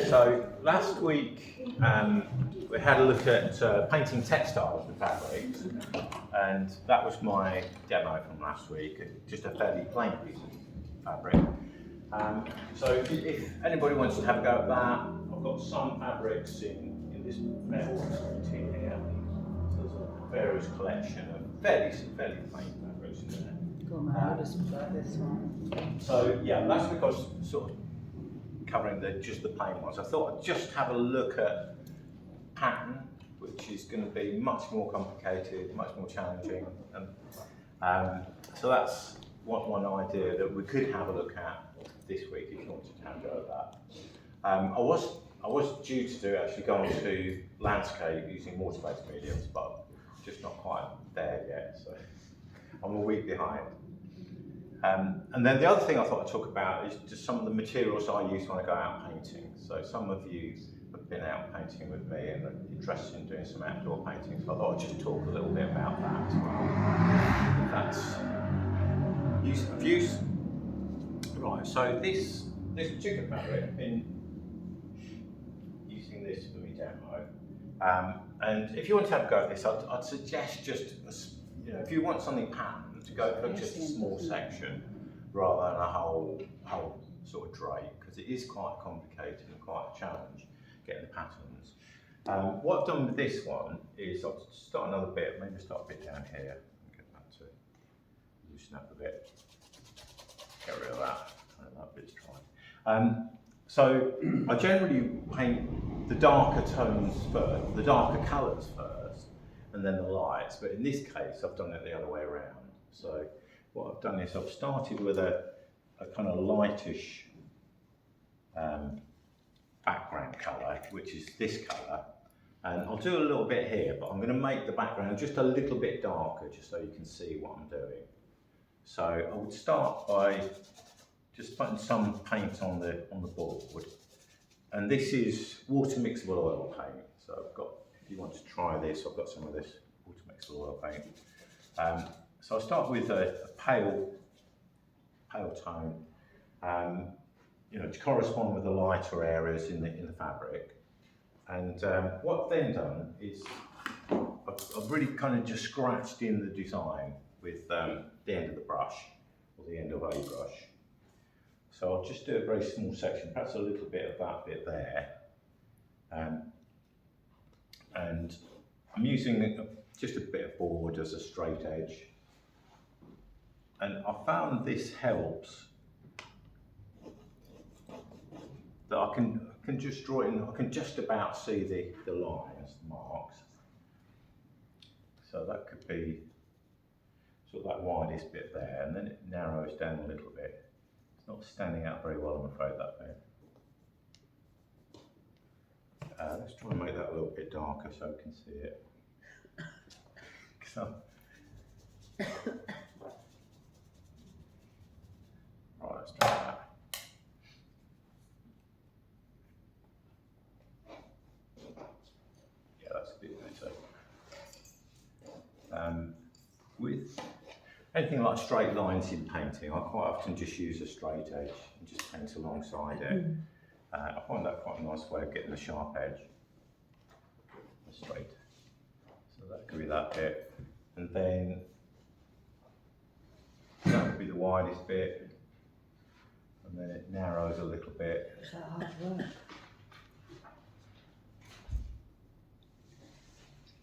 So last week we had a look at painting textiles with fabrics, and that was my demo from last week, just a fairly plain piece of fabric. So if anybody wants to have a go at that, I've got some fabrics in this metal tin here. So there's a various collection of fairly plain fabrics in there. God, my oldest was like this one. So yeah, last week I was sort of covering just the plain ones. I thought I'd just have a look at pattern, which is going to be much more complicated, much more challenging. And so that's one idea that we could have a look at this week if you wanted to have a go at that. I was due to actually go on to landscape using water-based mediums, but just not quite there yet, so I'm a week behind. And then the other thing I thought I'd talk about is just some of the materials I use when I go out painting. So some of you have been out painting with me and are interested in doing some outdoor painting, so I thought I'd just talk a little bit about that as well. That's use. Right, so this particular fabric, I've been using this for my demo. And if you want to have a go at this, I'd suggest just, if you want something patterned, to go for just a small section rather than a whole sort of drape, because it is quite complicated and quite a challenge getting the patterns. What I've done with this one is I'll start another bit, maybe start a bit down here, and get back to loosen up a bit, get rid of that, that bit's dry. So I generally paint the darker tones first, the darker colours first, and then the lights, but in this case I've done it the other way around. So what I've done is I've started with a kind of lightish background colour, which is this colour, and I'll do a little bit here, but I'm going to make the background just a little bit darker, just so you can see what I'm doing. So I would start by just putting some paint on the board, and this is water mixable oil paint. So I've got, if you want to try this, I've got some of this water mixable oil paint. So I'll start with a pale tone, to correspond with the lighter areas in the fabric. And what I've then done is I've really kind of just scratched in the design with the end of the brush, or the end of a brush. So I'll just do a very small section, perhaps a little bit of that bit there. And I'm using just a bit of board as a straight edge. And I found this helps, that I can just draw in, I can just about see the lines, the marks. So that could be sort of that widest bit there, and then it narrows down a little bit. It's not standing out very well, I'm afraid, that bit. Let's try and make that a little bit darker so we can see it. Right, let's try that. Yeah, that's a bit better. With anything like straight lines in painting, I quite often just use a straight edge and just paint alongside it. I find that quite a nice way of getting a sharp edge. Straight. So that could be that bit. And then that would be the widest bit. And then it narrows a little bit. Is that hard work?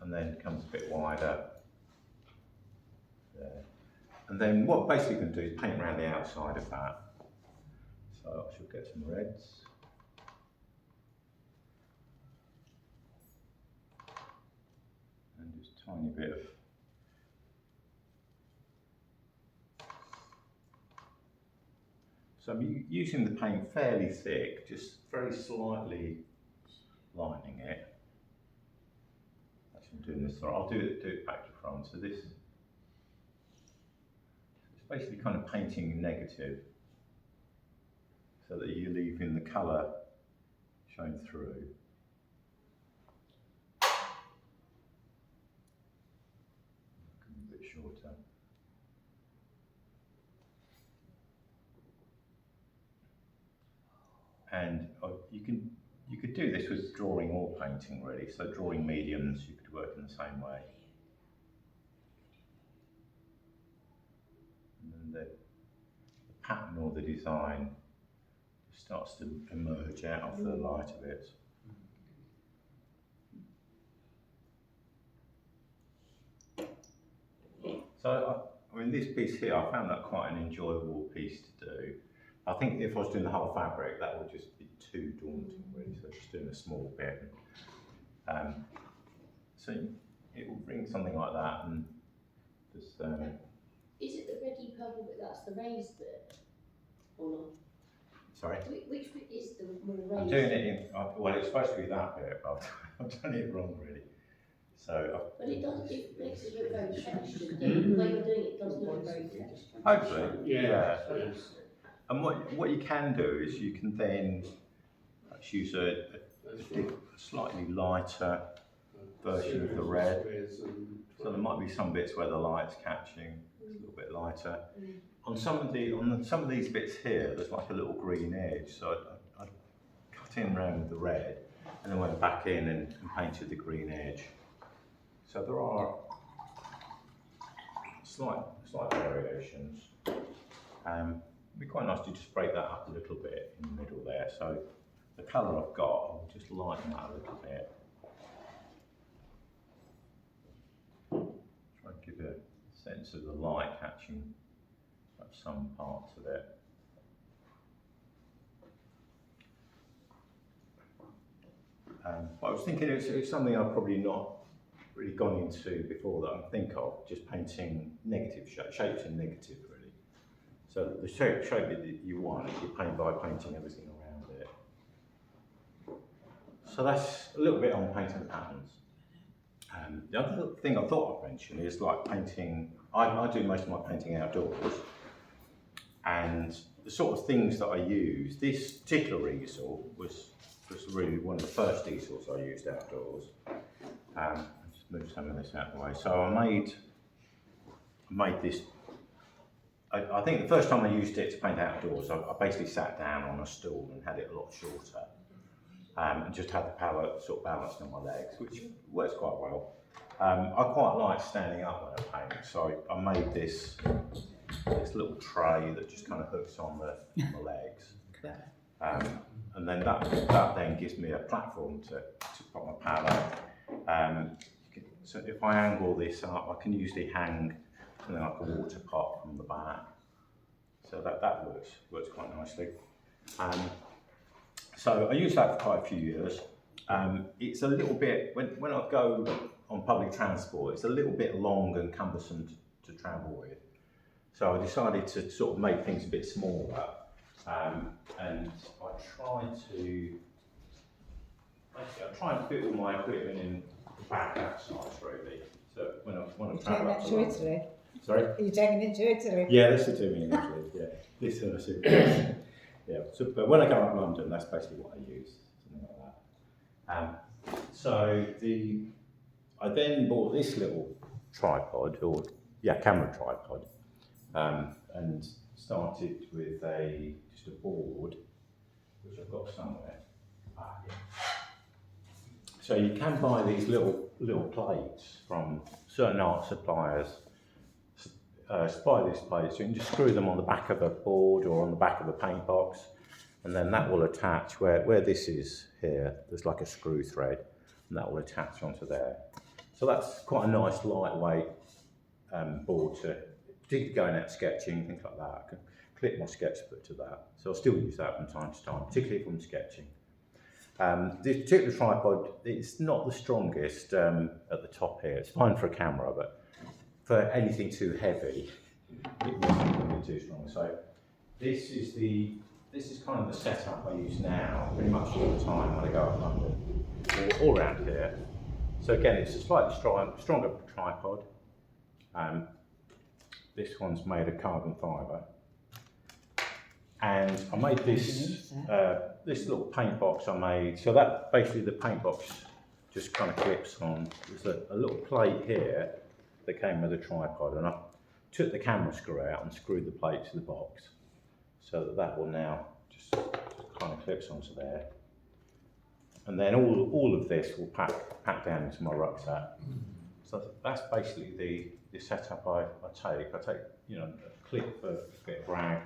And then becomes a bit wider. There. And then what I'm basically going to do is paint around the outside of that. So I should get some reds. And just a tiny bit of so I'm using the paint fairly thick, just very slightly lining it. Actually, I'm doing this, I'll do it back to front. So this, it's basically kind of painting negative, so that you're leaving the colour showing through. A bit shorter. and you could do this with drawing or painting really. So drawing mediums, you could work in the same way. And then the pattern or the design starts to emerge out of the light of it. So I mean, this piece here, I found that quite an enjoyable piece to do. I think if I was doing the whole fabric, that would just be too daunting really, so just doing a small bit. So it will bring something like that and just... Is it the reddy purple bit that's the raised bit, or not? Sorry? Which bit is the more raised? I'm doing it in, well it's supposed to be that bit, but I've done it wrong really. So but it does, it makes it look very textured. The way you're doing it does look very textured. hopefully, yeah. And what you can do is you can then use a slightly lighter version of the red. So there might be some bits where the light's catching, it's a little bit lighter. On some of these bits here, there's like a little green edge. So I cut in around with the red, and then went back in and painted the green edge. So there are slight variations. It'd be quite nice to just break that up a little bit in the middle there. So the colour I've got, I'll just lighten that a little bit. Try and give a sense of the light catching some parts of it. But I was thinking it's something I've probably not really gone into before that I think of, just painting negative shapes in negative really. So the shape that you want, you paint by painting everything around it. So that's a little bit on painting patterns. The other thing I thought I'd mention is like painting, I do most of my painting outdoors, and the sort of things that I use, this particular easel was really one of the first easels I used outdoors. I'll just move some of this out of the way. So I made this, I think the first time I used it to paint outdoors, I basically sat down on a stool and had it a lot shorter. And just had the palette sort of balanced on my legs, which works quite well. I quite like standing up when I paint, so I made this little tray that just kind of hooks on the legs. And then that then gives me a platform to put my palette. So if I angle this up, I can usually hang something like a water pot from the back. So that works quite nicely. So I used that for quite a few years. It's a little bit, when I go on public transport, it's a little bit long and cumbersome to travel with. So I decided to sort of make things a bit smaller. And I try and fit all my equipment in the back size really. So when I travel up to London. Italy? Sorry? Are you taking it to Italy? Yeah, this is to me in Italy, yeah. This is a suitcase. Yeah, so, but when I go up to London, that's basically what I use, something like that. So I then bought this little tripod, camera tripod, and started with just a board, which I've got somewhere. Yeah. So you can buy these little plates from certain art suppliers. Supply these plates, you can just screw them on the back of a board or on the back of a paint box, and then that will attach where this is here. There's like a screw thread, and that will attach onto there. So that's quite a nice lightweight board to particularly going out sketching, things like that. I can clip my sketchbook to that, so I'll still use that from time to time, particularly from sketching. This particular tripod, it's not the strongest at the top here. It's fine for a camera, but for anything too heavy, it wasn't going to be too strong. So this is kind of the setup I use now, pretty much all the time when I go up London or around here. So again, it's a slightly stronger tripod. This one's made of carbon fibre, and I made this little paint box I made. So that basically the paint box just kind of clips on. There's a little plate here that came with a tripod, and I took the camera screw out and screwed the plate to the box so that will now just kind of clips onto there. And then all of this will pack down into my rucksack. So that's basically the setup I take. I take, you know, a clip for a bit of rag,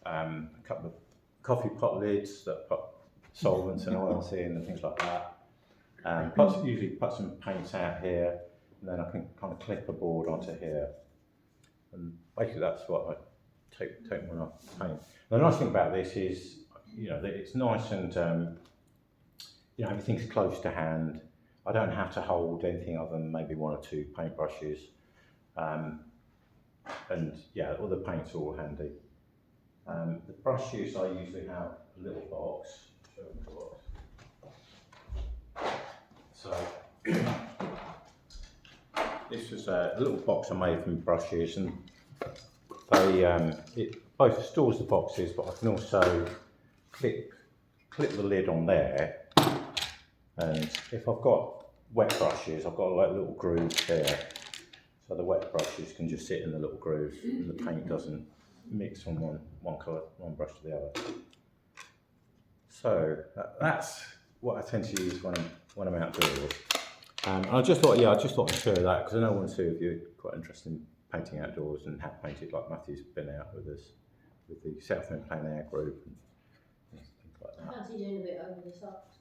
a couple of coffee pot lids that put solvents and oils in and things like that. Usually put some paint out here, and then I can kind of clip a board onto here. And basically that's what I take when I paint. The nice thing about this is, you know, that it's nice and, you know, everything's close to hand. I don't have to hold anything other than maybe 1 or 2 paintbrushes. And yeah, all the paint's all handy. The brushes, I usually have a little box. So this is a little box I made from brushes, and they it both stores the boxes, but I can also clip the lid on there. And if I've got wet brushes, I've got like little grooves there, so the wet brushes can just sit in the little grooves, and the paint doesn't mix from one colour, one brush to the other. So that's what I tend to use when I'm outdoors. And I just thought, I'd share that because I know 1 or 2 of you are quite interested in painting outdoors and have painted, like Matthew's been out with us with the Southend Plein Air group and things like that. I fancy doing a bit over the top.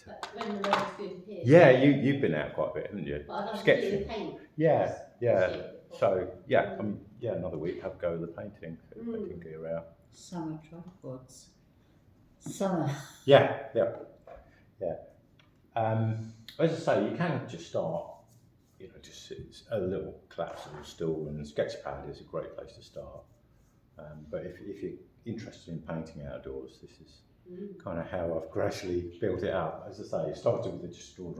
But when the weather's good here. Yeah, you've been out quite a bit, haven't you? But I'd like to do Sketching. the paint. Yeah. So yeah, another week have a go with the painting gear out. Summer tripods. Summer. Yeah. As I say, you can just start, you know, just a little collapsible stool, and Sketchpad is a great place to start. But if you're interested in painting outdoors, this is kind of how I've gradually built it up. As I say, it started with just ordinary